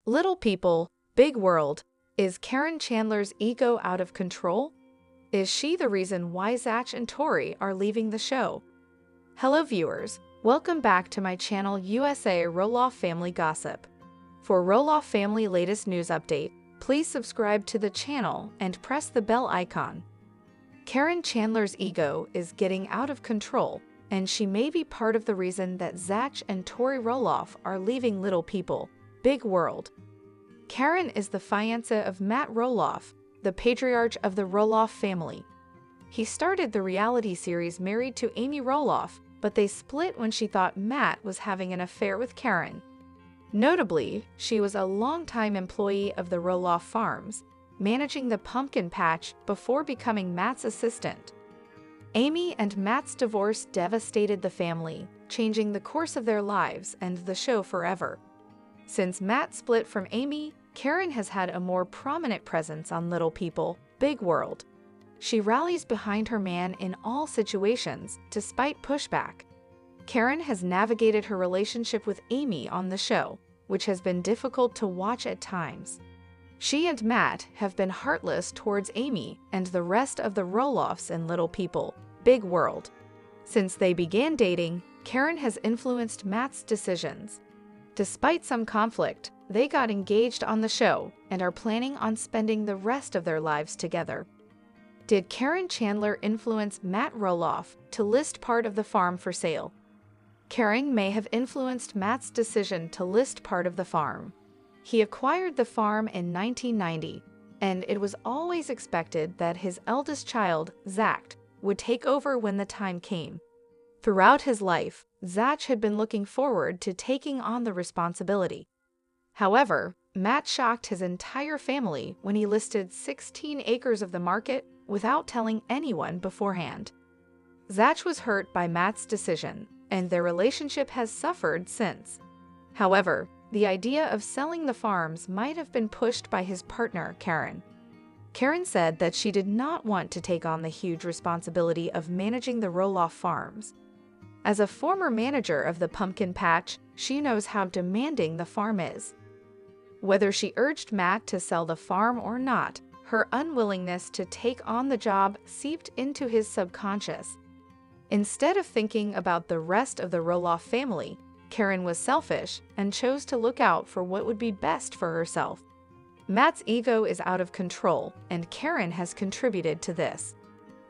Little people, big world. Is Caryn Chandler's ego out of control? Is she the reason why Zach and Tori are leaving the show? Hello viewers, welcome back to my channel USA Roloff Family Gossip. For Roloff Family latest news update, please subscribe to the channel and press the bell icon. Caryn Chandler's ego is getting out of control, and she may be part of the reason that Zach and Tori Roloff are leaving Little People, Big World. Caryn is the fiancée of Matt Roloff, the patriarch of the Roloff family. He started the reality series married to Amy Roloff, but they split when she thought Matt was having an affair with Caryn. Notably, she was a longtime employee of the Roloff Farms, managing the pumpkin patch before becoming Matt's assistant. Amy and Matt's divorce devastated the family, changing the course of their lives and the show forever. Since Matt split from Amy, Caryn has had a more prominent presence on Little People, Big World. She rallies behind her man in all situations, despite pushback. Caryn has navigated her relationship with Amy on the show, which has been difficult to watch at times. She and Matt have been heartless towards Amy and the rest of the Roloffs in Little People, Big World. Since they began dating, Caryn has influenced Matt's decisions. Despite some conflict, they got engaged on the show and are planning on spending the rest of their lives together. Did Caryn Chandler influence Matt Roloff to list part of the farm for sale? Caryn may have influenced Matt's decision to list part of the farm. He acquired the farm in 1990, and it was always expected that his eldest child, Zach, would take over when the time came. Throughout his life, Zach had been looking forward to taking on the responsibility. However, Matt shocked his entire family when he listed 16 acres of the market without telling anyone beforehand. Zach was hurt by Matt's decision, and their relationship has suffered since. However, the idea of selling the farms might have been pushed by his partner, Caryn. Caryn said that she did not want to take on the huge responsibility of managing the Roloff farms. As a former manager of the pumpkin patch, she knows how demanding the farm is. Whether she urged Matt to sell the farm or not, her unwillingness to take on the job seeped into his subconscious. Instead of thinking about the rest of the Roloff family, Caryn was selfish and chose to look out for what would be best for herself. Matt's ego is out of control, and Caryn has contributed to this.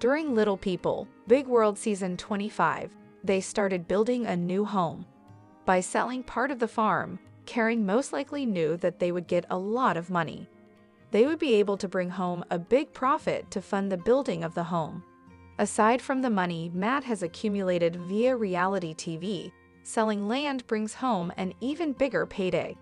During Little People, Big World Season 25, they started building a new home. By selling part of the farm, Caryn most likely knew that they would get a lot of money. They would be able to bring home a big profit to fund the building of the home. Aside from the money Matt has accumulated via reality TV, selling land brings home an even bigger payday.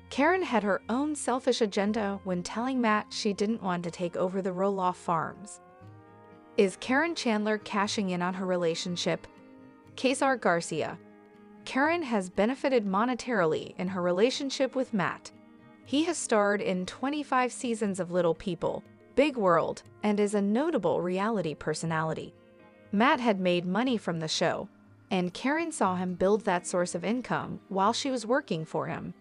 Caryn had her own selfish agenda when telling Matt she didn't want to take over the Roloff farms. Is Caryn Chandler cashing in on her relationship? Cesar Garcia. Caryn has benefited monetarily in her relationship with Matt. He has starred in 25 seasons of Little People, Big World, and is a notable reality personality. Matt had made money from the show, and Caryn saw him build that source of income while she was working for him.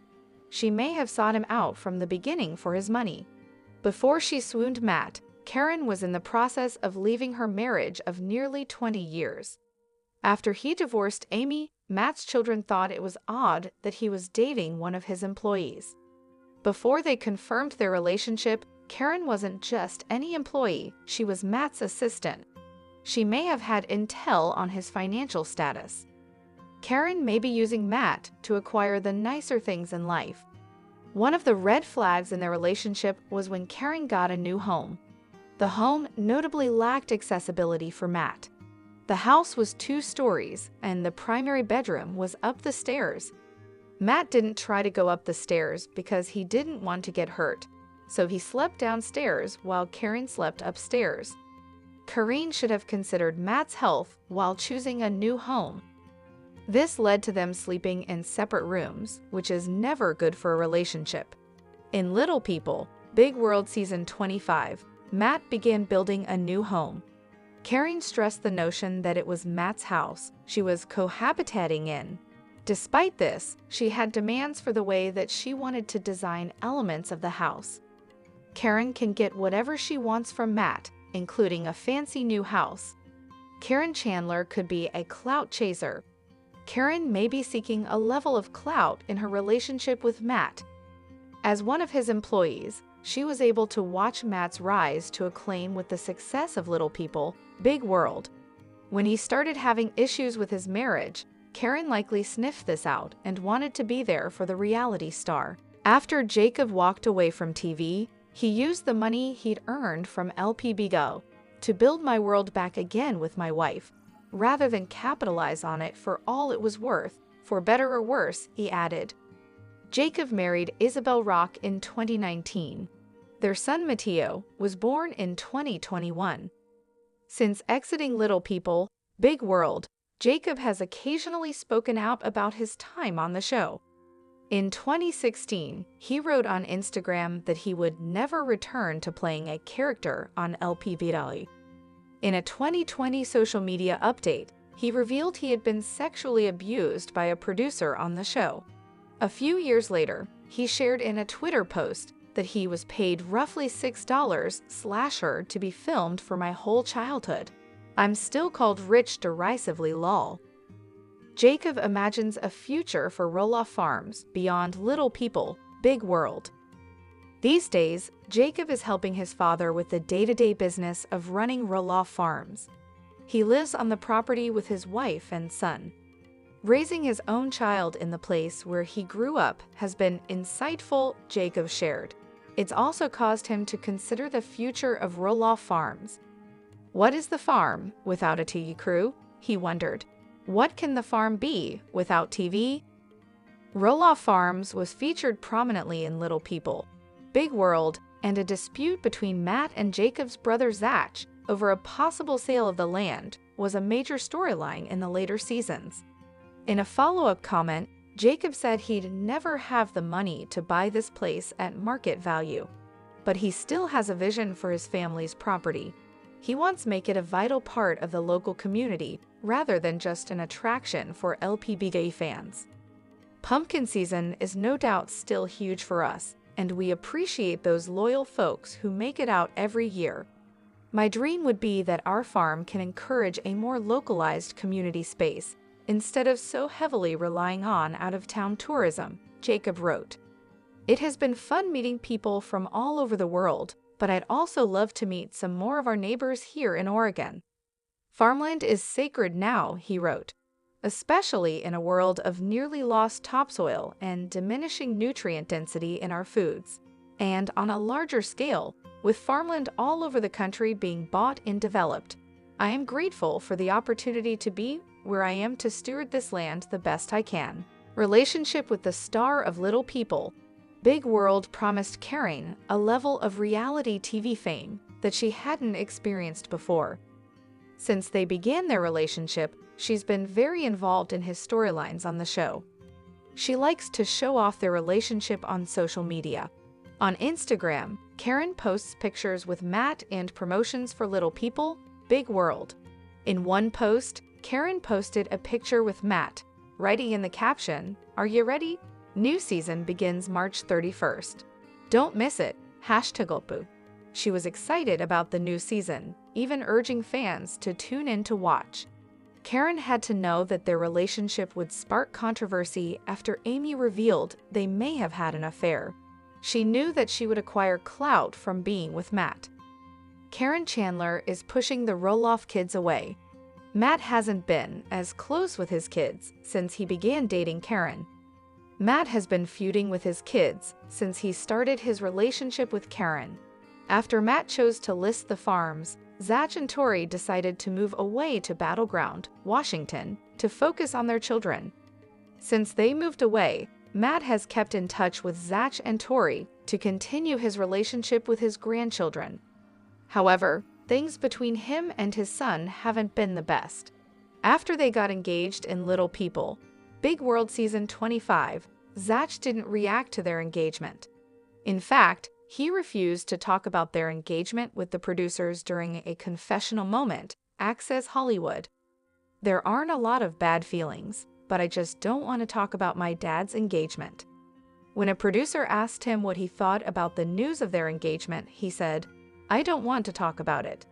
She may have sought him out from the beginning for his money. Before she swooned Matt, Caryn was in the process of leaving her marriage of nearly 20 years. After he divorced Amy, Matt's children thought it was odd that he was dating one of his employees. Before they confirmed their relationship, Caryn wasn't just any employee, she was Matt's assistant. She may have had intel on his financial status. Caryn may be using Matt to acquire the nicer things in life. One of the red flags in their relationship was when Caryn got a new home. The home notably lacked accessibility for Matt. The house was 2 stories, and the primary bedroom was up the stairs. Matt didn't try to go up the stairs because he didn't want to get hurt, so he slept downstairs while Caryn slept upstairs. Caryn should have considered Matt's health while choosing a new home. This led to them sleeping in separate rooms, which is never good for a relationship. In Little People, Big World Season 25, Matt began building a new home. Caryn stressed the notion that it was Matt's house she was cohabitating in. Despite this, she had demands for the way that she wanted to design elements of the house. Caryn can get whatever she wants from Matt, including a fancy new house. Caryn Chandler could be a clout chaser. Caryn may be seeking a level of clout in her relationship with Matt. As one of his employees, she was able to watch Matt's rise to acclaim with the success of Little People, Big World. When he started having issues with his marriage, Caryn likely sniffed this out and wanted to be there for the reality star. After Jacob walked away from TV, he used the money he'd earned from LP Go to build my world back again with my wife, rather than capitalize on it for all it was worth. For better or worse, he added. Jacob married Isabel Rock in 2019. Their son Mateo was born in 2021. Since exiting Little People, Big World, Jacob has occasionally spoken out about his time on the show. In 2016, he wrote on Instagram that he would never return to playing a character on LP Viral. In a 2020 social media update, he revealed he had been sexually abused by a producer on the show. A few years later, he shared in a Twitter post that he was paid roughly $6 to be filmed for my whole childhood. I'm still called rich derisively lol. Jacob imagines a future for Roloff Farms beyond Little People, Big World. These days, Jacob is helping his father with the day-to-day business of running Roloff Farms. He lives on the property with his wife and son. Raising his own child in the place where he grew up has been insightful, Jacob shared. It's also caused him to consider the future of Roloff Farms. What is the farm without a TV crew? He wondered. What can the farm be without TV? Roloff Farms was featured prominently in Little People, Big World, and a dispute between Matt and Jacob's brother Zach over a possible sale of the land was a major storyline in the later seasons. In a follow-up comment, Jacob said he'd never have the money to buy this place at market value, but he still has a vision for his family's property. He wants to make it a vital part of the local community rather than just an attraction for LPBG fans. Pumpkin season is no doubt still huge for us, and we appreciate those loyal folks who make it out every year. My dream would be that our farm can encourage a more localized community space instead of so heavily relying on out-of-town tourism, Jacob wrote. It has been fun meeting people from all over the world, but I'd also love to meet some more of our neighbors here in Oregon. Farmland is sacred now, he wrote, especially in a world of nearly lost topsoil and diminishing nutrient density in our foods. And on a larger scale, with farmland all over the country being bought and developed, I am grateful for the opportunity to be where I am to steward this land the best I can. Relationship with the star of Little People, Big World promised Caryn a level of reality TV fame that she hadn't experienced before. Since they began their relationship, she's been very involved in his storylines on the show. She likes to show off their relationship on social media. On Instagram, Caryn posts pictures with Matt and promotions for Little People, Big World. In one post, Caryn posted a picture with Matt, writing in the caption, "Are you ready? New season begins March 31st. Don't miss it, #Gopu." She was excited about the new season, even urging fans to tune in to watch. Caryn had to know that their relationship would spark controversy after Amy revealed they may have had an affair. She knew that she would acquire clout from being with Matt. Caryn Chandler is pushing the Roloff kids away. Matt hasn't been as close with his kids since he began dating Caryn. Matt has been feuding with his kids since he started his relationship with Caryn. After Matt chose to list the farms, Zach and Tori decided to move away to Battleground, Washington, to focus on their children. Since they moved away, Matt has kept in touch with Zach and Tori to continue his relationship with his grandchildren. However, things between him and his son haven't been the best. After they got engaged in Little People, Big World Season 25, Zach didn't react to their engagement. In fact, he refused to talk about their engagement with the producers during a confessional moment, Access Hollywood. There aren't a lot of bad feelings, but I just don't want to talk about my dad's engagement." When a producer asked him what he thought about the news of their engagement, he said, "I don't want to talk about it."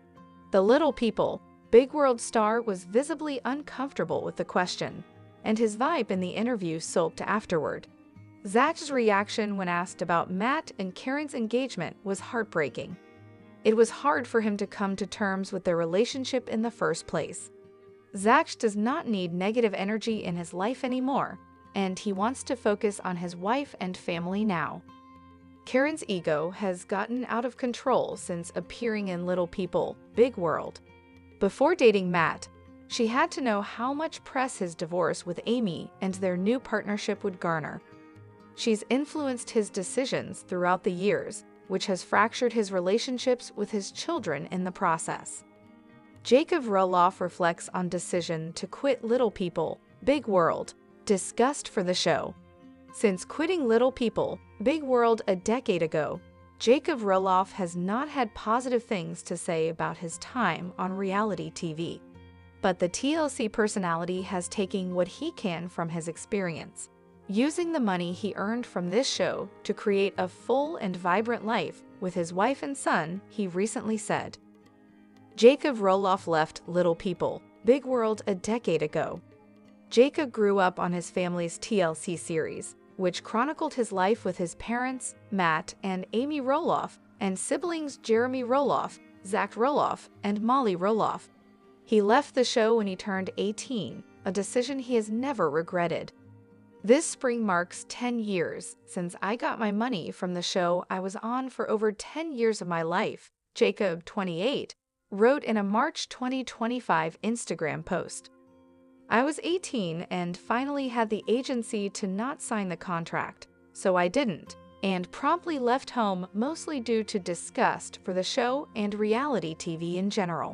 The Little People, Big World star was visibly uncomfortable with the question, and his vibe in the interview sulked afterward. Zach's reaction when asked about Matt and Caryn's engagement was heartbreaking. It was hard for him to come to terms with their relationship in the first place. Zach does not need negative energy in his life anymore, and he wants to focus on his wife and family now. Caryn's ego has gotten out of control since appearing in Little People, Big World. Before dating Matt, she had to know how much press his divorce with Amy and their new partnership would garner. She's influenced his decisions throughout the years, which has fractured his relationships with his children in the process. Jacob Roloff reflects on decision to quit Little People, Big World, discussed for the show. Since quitting Little People, Big World a decade ago, Jacob Roloff has not had positive things to say about his time on reality TV. But the TLC personality has taken what he can from his experience, using the money he earned from this show to create a full and vibrant life with his wife and son, he recently said. Jacob Roloff left Little People, Big World a decade ago. Jacob grew up on his family's TLC series, which chronicled his life with his parents, Matt and Amy Roloff, and siblings Jeremy Roloff, Zach Roloff, and Molly Roloff. He left the show when he turned 18, a decision he has never regretted. "This spring marks 10 years since I got my money from the show I was on for over 10 years of my life," Jacob, 28, wrote in a March 2025 Instagram post. "I was 18 and finally had the agency to not sign the contract, so I didn't, and promptly left home mostly due to disgust for the show and reality TV in general."